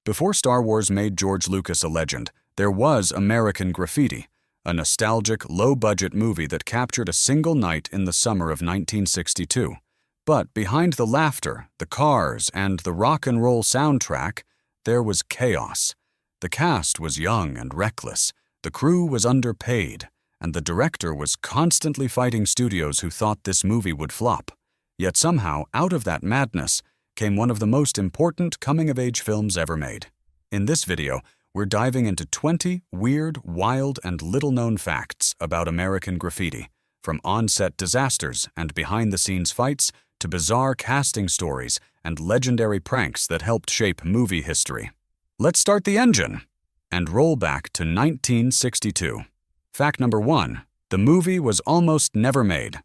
Before Star Wars made George Lucas a legend, there was American Graffiti, a nostalgic, low-budget movie that captured a single night in the summer of 1962. But behind the laughter, the cars, and the rock and roll soundtrack, there was chaos. The cast was young and reckless, the crew was underpaid, and the director was constantly fighting studios who thought this movie would flop. Yet somehow, out of that madness, came one of the most important coming-of-age films ever made. In this video, we're diving into 20 weird, wild, and little-known facts about American Graffiti, from on-set disasters and behind-the-scenes fights to bizarre casting stories and legendary pranks that helped shape movie history. Let's start the engine and roll back to 1962. Fact number 1. The movie was almost never made.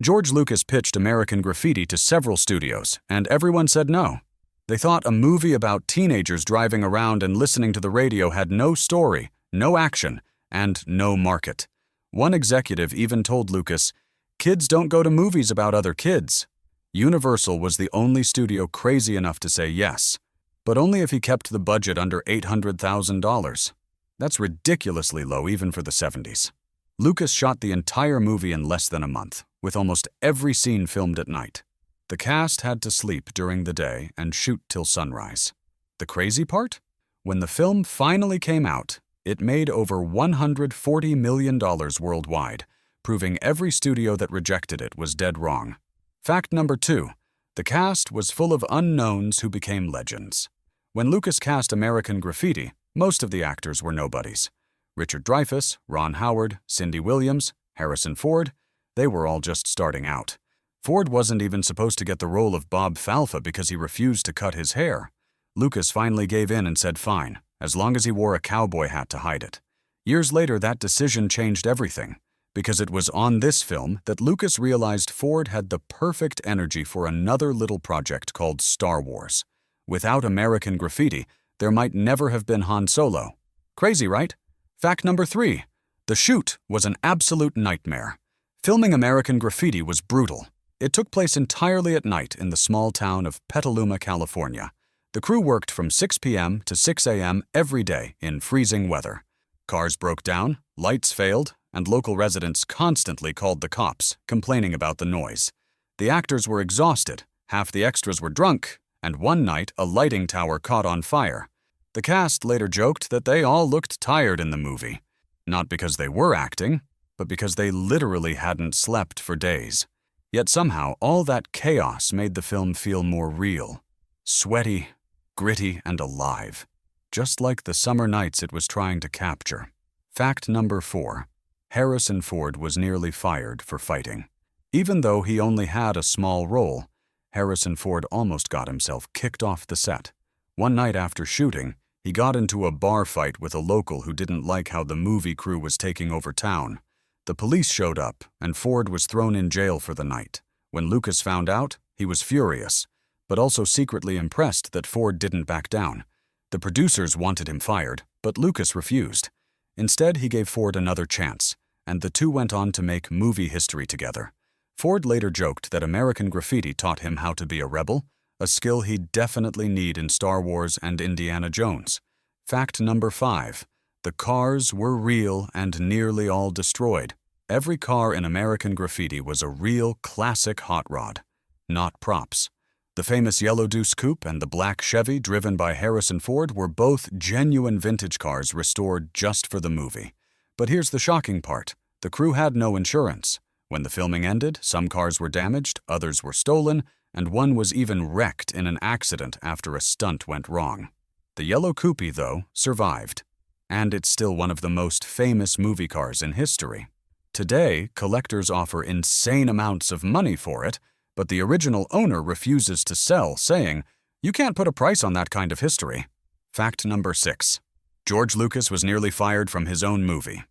George Lucas pitched American Graffiti to several studios, and everyone said no. They thought a movie about teenagers driving around and listening to the radio had no story, no action, and no market. One executive even told Lucas, "Kids don't go to movies about other kids." Universal was the only studio crazy enough to say yes, but only if he kept the budget under $800,000. That's ridiculously low even for the 70s. Lucas shot the entire movie in less than a month, with almost every scene filmed at night. The cast had to sleep during the day and shoot till sunrise. The crazy part? When the film finally came out, it made over $140 million worldwide, proving every studio that rejected it was dead wrong. Fact number 2. The cast was full of unknowns who became legends. When Lucas cast American Graffiti, most of the actors were nobodies. Richard Dreyfuss, Ron Howard, Cindy Williams, Harrison Ford, they were all just starting out. Ford wasn't even supposed to get the role of Bob Falfa because he refused to cut his hair. Lucas finally gave in and said fine, as long as he wore a cowboy hat to hide it. Years later, that decision changed everything, because it was on this film that Lucas realized Ford had the perfect energy for another little project called Star Wars. Without American Graffiti, there might never have been Han Solo. Crazy, right? Fact number 3. The shoot was an absolute nightmare. Filming American Graffiti was brutal. It took place entirely at night in the small town of Petaluma, California. The crew worked from 6 p.m. to 6 a.m. every day in freezing weather. Cars broke down, lights failed, and local residents constantly called the cops, complaining about the noise. The actors were exhausted, half the extras were drunk, and one night a lighting tower caught on fire. The cast later joked that they all looked tired in the movie. Not because they were acting, but because they literally hadn't slept for days. Yet somehow, all that chaos made the film feel more real. Sweaty, gritty, and alive. Just like the summer nights it was trying to capture. Fact number 4. Harrison Ford was nearly fired for fighting. Even though he only had a small role, Harrison Ford almost got himself kicked off the set. One night after shooting, he got into a bar fight with a local who didn't like how the movie crew was taking over town. The police showed up, and Ford was thrown in jail for the night. When Lucas found out, he was furious, but also secretly impressed that Ford didn't back down. The producers wanted him fired, but Lucas refused. Instead, he gave Ford another chance, and the two went on to make movie history together. Ford later joked that American Graffiti taught him how to be a rebel, a skill he'd definitely need in Star Wars and Indiana Jones. Fact number 5. The cars were real and nearly all destroyed. Every car in American Graffiti was a real classic hot rod, not props. The famous Yellow Deuce Coupe and the black Chevy driven by Harrison Ford were both genuine vintage cars restored just for the movie. But here's the shocking part. The crew had no insurance. When the filming ended, some cars were damaged, others were stolen, and one was even wrecked in an accident after a stunt went wrong. The yellow Coupe, though, survived. And it's still one of the most famous movie cars in history. Today, collectors offer insane amounts of money for it, but the original owner refuses to sell, saying, "You can't put a price on that kind of history." Fact number 6. George Lucas was nearly fired from his own movie.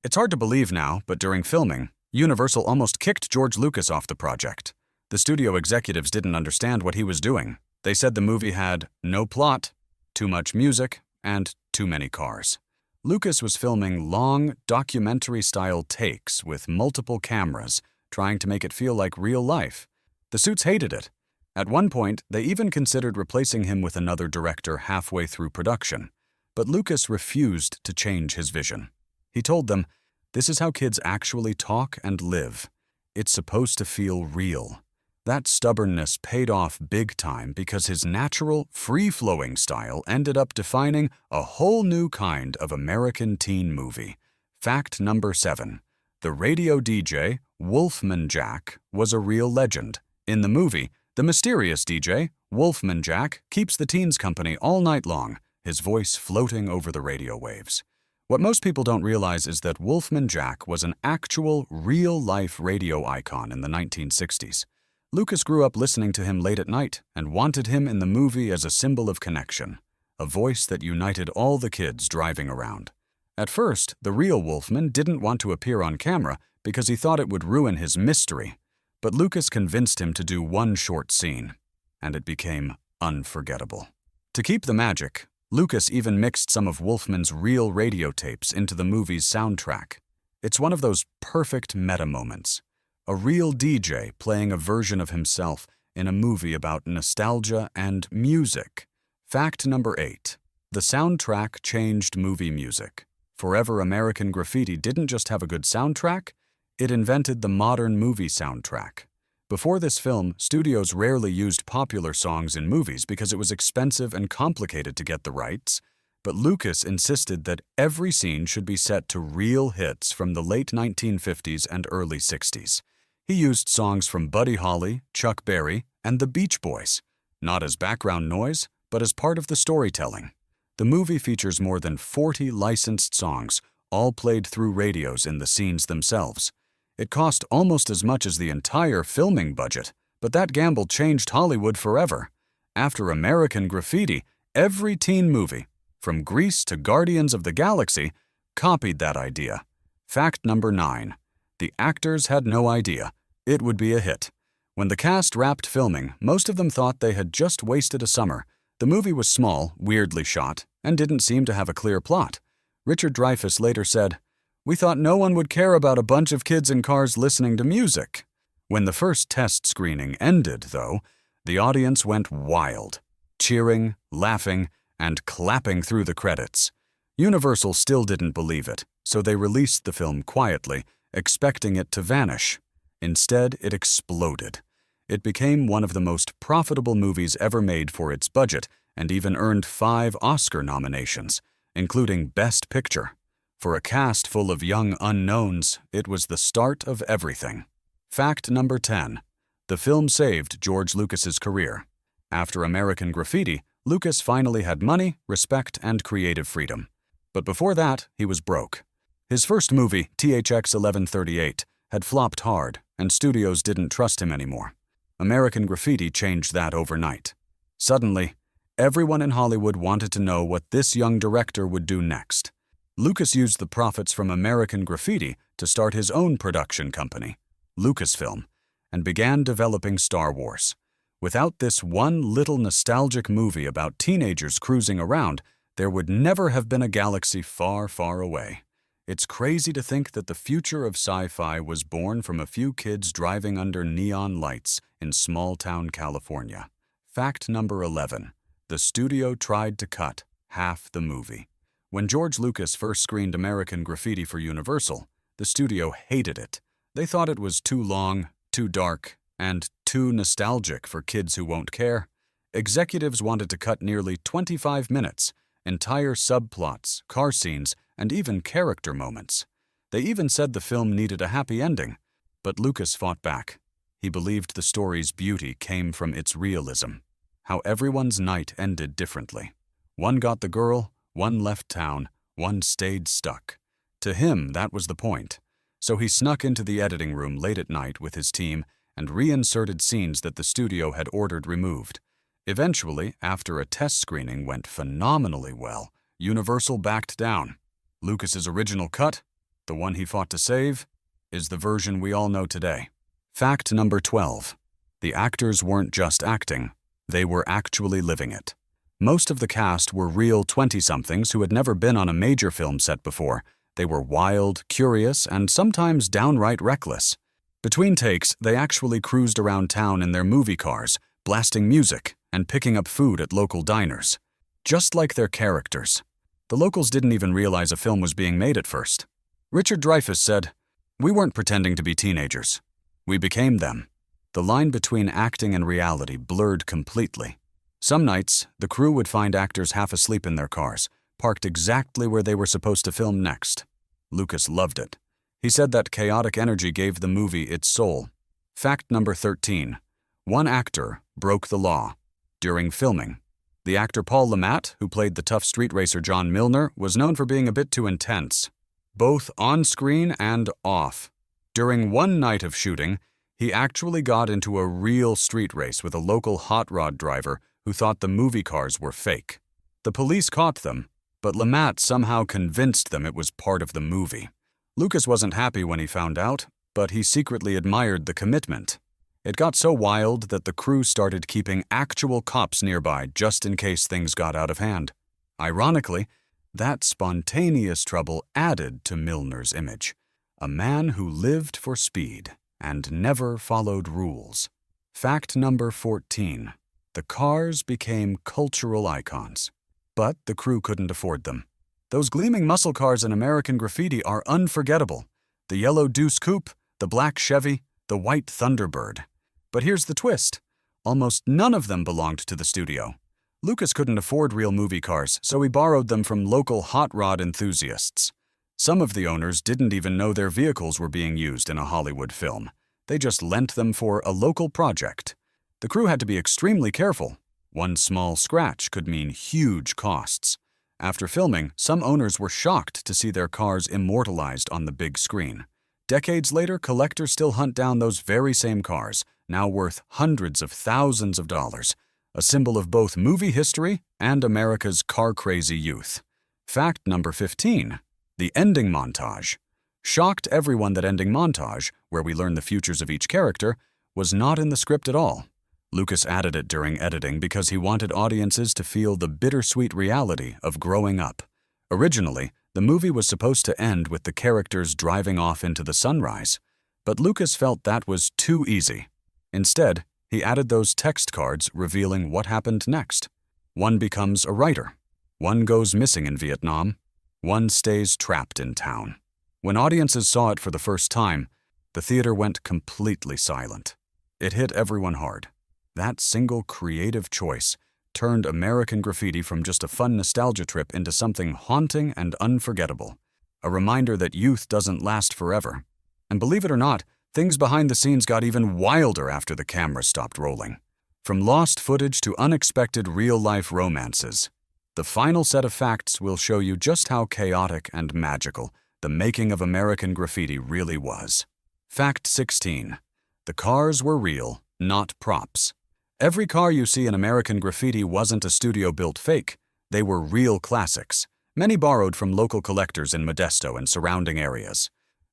It's hard to believe now, but during filming, Universal almost kicked George Lucas off the project. The studio executives didn't understand what he was doing. They said the movie had no plot, too much music, and too many cars. Lucas was filming long, documentary-style takes with multiple cameras, trying to make it feel like real life. The suits hated it. At one point, they even considered replacing him with another director halfway through production. But Lucas refused to change his vision. He told them, "This is how kids actually talk and live. It's supposed to feel real." That stubbornness paid off big time because his natural, free-flowing style ended up defining a whole new kind of American teen movie. Fact number 7. The radio DJ, Wolfman Jack, was a real legend. In the movie, the mysterious DJ, Wolfman Jack, keeps the teens company all night long, his voice floating over the radio waves. What most people don't realize is that Wolfman Jack was an actual, real-life radio icon in the 1960s. Lucas grew up listening to him late at night and wanted him in the movie as a symbol of connection, a voice that united all the kids driving around. At first, the real Wolfman didn't want to appear on camera because he thought it would ruin his mystery, but Lucas convinced him to do one short scene, and it became unforgettable. To keep the magic, Lucas even mixed some of Wolfman's real radio tapes into the movie's soundtrack. It's one of those perfect meta moments. A real DJ playing a version of himself in a movie about nostalgia and music. Fact number 8. The soundtrack changed movie music. Forever American Graffiti didn't just have a good soundtrack, it invented the modern movie soundtrack. Before this film, studios rarely used popular songs in movies because it was expensive and complicated to get the rights, but Lucas insisted that every scene should be set to real hits from the late 1950s and early 60s. He used songs from Buddy Holly, Chuck Berry, and the Beach Boys, not as background noise, but as part of the storytelling. The movie features more than 40 licensed songs, all played through radios in the scenes themselves. It cost almost as much as the entire filming budget, but that gamble changed Hollywood forever. After American Graffiti, every teen movie, from Grease to Guardians of the Galaxy, copied that idea. Fact number 9. The actors had no idea it would be a hit. When the cast wrapped filming, most of them thought they had just wasted a summer. The movie was small, weirdly shot, and didn't seem to have a clear plot. Richard Dreyfuss later said, "We thought no one would care about a bunch of kids in cars listening to music." When the first test screening ended, though, the audience went wild, cheering, laughing, and clapping through the credits. Universal still didn't believe it, so they released the film quietly, expecting it to vanish. Instead, it exploded. It became one of the most profitable movies ever made for its budget and even earned 5 Oscar nominations, including Best Picture. For a cast full of young unknowns, it was the start of everything. Fact number 10. The film saved George Lucas's career. After American Graffiti, Lucas finally had money, respect, and creative freedom. But before that, he was broke. His first movie, THX 1138, had flopped hard, and studios didn't trust him anymore. American Graffiti changed that overnight. Suddenly, everyone in Hollywood wanted to know what this young director would do next. Lucas used the profits from American Graffiti to start his own production company, Lucasfilm, and began developing Star Wars. Without this one little nostalgic movie about teenagers cruising around, there would never have been a galaxy far, far away. It's crazy to think that the future of sci-fi was born from a few kids driving under neon lights in small-town California. Fact number 11. The studio tried to cut half the movie. When George Lucas first screened American Graffiti for Universal, the studio hated it. They thought it was too long, too dark, and too nostalgic for kids who won't care. Executives wanted to cut nearly 25 minutes, entire subplots, car scenes, and even character moments. They even said the film needed a happy ending, but Lucas fought back. He believed the story's beauty came from its realism, how everyone's night ended differently. One got the girl, one left town, one stayed stuck. To him, that was the point. So he snuck into the editing room late at night with his team and reinserted scenes that the studio had ordered removed. Eventually, after a test screening went phenomenally well, Universal backed down. Lucas's original cut, the one he fought to save, is the version we all know today. Fact number 12. The actors weren't just acting, they were actually living it. Most of the cast were real 20-somethings who had never been on a major film set before. They were wild, curious, and sometimes downright reckless. Between takes, they actually cruised around town in their movie cars, blasting music, and picking up food at local diners. Just like their characters. The locals didn't even realize a film was being made at first. Richard Dreyfuss said, "We weren't pretending to be teenagers. We became them." The line between acting and reality blurred completely. Some nights, the crew would find actors half asleep in their cars, parked exactly where they were supposed to film next. Lucas loved it. He said that chaotic energy gave the movie its soul. Fact number 13. One actor broke the law during filming. The actor Paul Le Mat, who played the tough street racer John Milner, was known for being a bit too intense, both on screen and off. During one night of shooting, he actually got into a real street race with a local hot rod driver who thought the movie cars were fake. The police caught them, but Le Mat somehow convinced them it was part of the movie. Lucas wasn't happy when he found out, but he secretly admired the commitment. It got so wild that the crew started keeping actual cops nearby just in case things got out of hand. Ironically, that spontaneous trouble added to Milner's image, a man who lived for speed and never followed rules. Fact number 14. The cars became cultural icons, but the crew couldn't afford them. Those gleaming muscle cars in American Graffiti are unforgettable. The yellow Deuce Coupe, the black Chevy, the white Thunderbird. But here's the twist. Almost none of them belonged to the studio. Lucas couldn't afford real movie cars, so he borrowed them from local hot rod enthusiasts. Some of the owners didn't even know their vehicles were being used in a Hollywood film. They just lent them for a local project. The crew had to be extremely careful. One small scratch could mean huge costs. After filming, some owners were shocked to see their cars immortalized on the big screen. Decades later, collectors still hunt down those very same cars, now worth hundreds of thousands of dollars, a symbol of both movie history and America's car-crazy youth. Fact number 15. The ending montage. Shocked everyone that ending montage, where we learn the futures of each character, was not in the script at all. Lucas added it during editing because he wanted audiences to feel the bittersweet reality of growing up. Originally, the movie was supposed to end with the characters driving off into the sunrise, but Lucas felt that was too easy. Instead, he added those text cards revealing what happened next. One becomes a writer. One goes missing in Vietnam. One stays trapped in town. When audiences saw it for the first time, the theater went completely silent. It hit everyone hard. That single creative choice turned American Graffiti from just a fun nostalgia trip into something haunting and unforgettable. A reminder that youth doesn't last forever. And believe it or not, things behind the scenes got even wilder after the camera stopped rolling. From lost footage to unexpected real-life romances, the final set of facts will show you just how chaotic and magical the making of American Graffiti really was. Fact 16. The cars were real, not props. Every car you see in American Graffiti wasn't a studio-built fake. They were real classics, many borrowed from local collectors in Modesto and surrounding areas.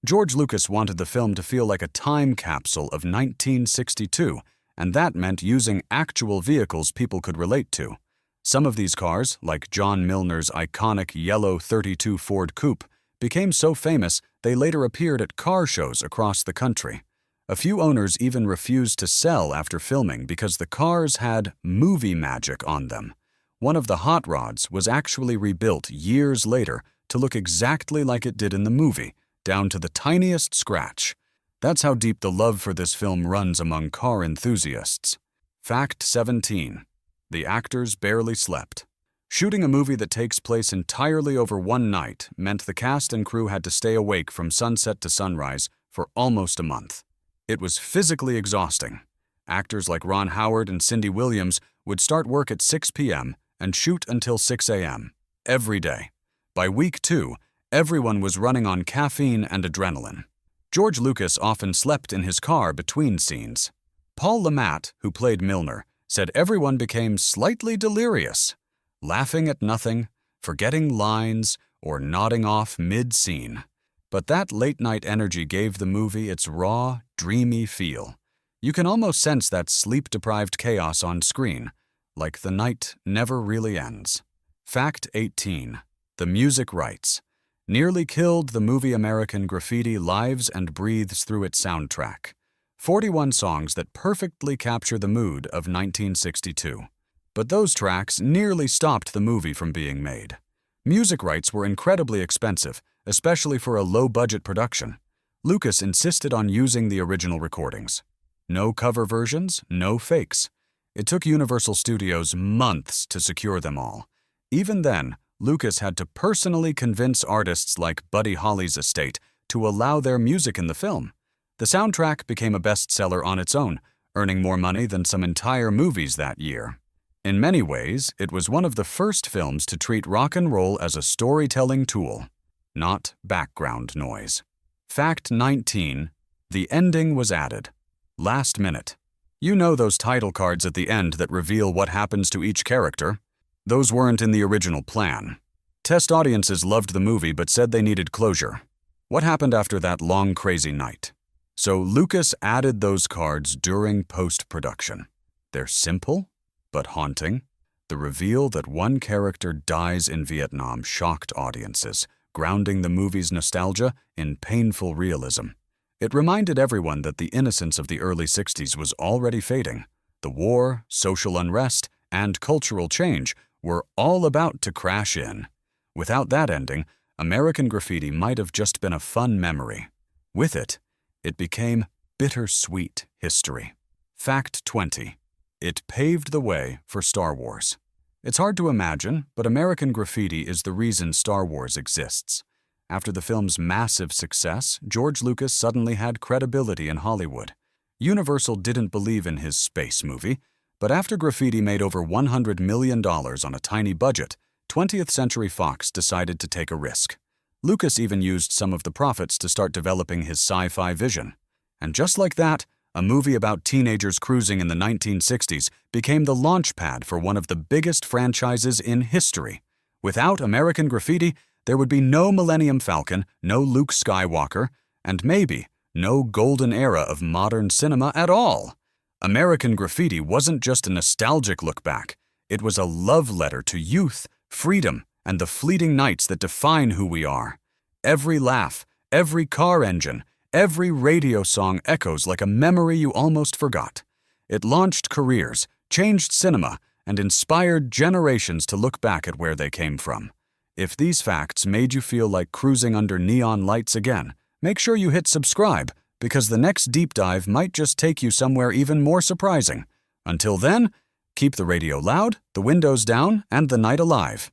George Lucas wanted the film to feel like a time capsule of 1962, and that meant using actual vehicles people could relate to. Some of these cars, like John Milner's iconic yellow 32 Ford Coupe, became so famous they later appeared at car shows across the country. A few owners even refused to sell after filming because the cars had movie magic on them. One of the hot rods was actually rebuilt years later to look exactly like it did in the movie, down to the tiniest scratch. That's how deep the love for this film runs among car enthusiasts. Fact 17. The actors barely slept. Shooting a movie that takes place entirely over one night meant the cast and crew had to stay awake from sunset to sunrise for almost a month. It was physically exhausting. Actors like Ron Howard and Cindy Williams would start work at 6 p.m. and shoot until 6 a.m. every day. By week 2, everyone was running on caffeine and adrenaline. George Lucas often slept in his car between scenes. Paul Le Mat, who played Milner, said everyone became slightly delirious, laughing at nothing, forgetting lines, or nodding off mid-scene. But that late-night energy gave the movie its raw, dreamy feel. You can almost sense that sleep-deprived chaos on screen, like the night never really ends. Fact 18. The music rights. Nearly killed the movie American Graffiti lives and breathes through its soundtrack. 41 songs that perfectly capture the mood of 1962. But those tracks nearly stopped the movie from being made. Music rights were incredibly expensive, especially for a low-budget production. Lucas insisted on using the original recordings. No cover versions, no fakes. It took Universal Studios months to secure them all. Even then, Lucas had to personally convince artists like Buddy Holly's estate to allow their music in the film. The soundtrack became a bestseller on its own, earning more money than some entire movies that year. In many ways, it was one of the first films to treat rock and roll as a storytelling tool, not background noise. Fact 19. The ending was added. Last minute. You know those title cards at the end that reveal what happens to each character? Those weren't in the original plan. Test audiences loved the movie but said they needed closure. What happened after that long, crazy night? So Lucas added those cards during post-production. They're simple, but haunting. The reveal that one character dies in Vietnam shocked audiences, grounding the movie's nostalgia in painful realism. It reminded everyone that the innocence of the early 60s was already fading. The war, social unrest, and cultural change were all about to crash in. Without that ending, American Graffiti might have just been a fun memory. With it, it became bittersweet history. Fact 20. It paved the way for Star Wars. It's hard to imagine, but American Graffiti is the reason Star Wars exists. After the film's massive success, George Lucas suddenly had credibility in Hollywood. Universal didn't believe in his space movie, but after Graffiti made over $100 million on a tiny budget, 20th Century Fox decided to take a risk. Lucas even used some of the profits to start developing his sci-fi vision. And just like that, a movie about teenagers cruising in the 1960s became the launchpad for one of the biggest franchises in history. Without American Graffiti, there would be no Millennium Falcon, no Luke Skywalker, and maybe no golden era of modern cinema at all. American Graffiti wasn't just a nostalgic look back. It was a love letter to youth, freedom, and the fleeting nights that define who we are. Every laugh, every car engine, every radio song echoes like a memory you almost forgot. It launched careers, changed cinema, and inspired generations to look back at where they came from. If these facts made you feel like cruising under neon lights again, make sure you hit subscribe, because the next deep dive might just take you somewhere even more surprising. Until then, keep the radio loud, the windows down, and the night alive.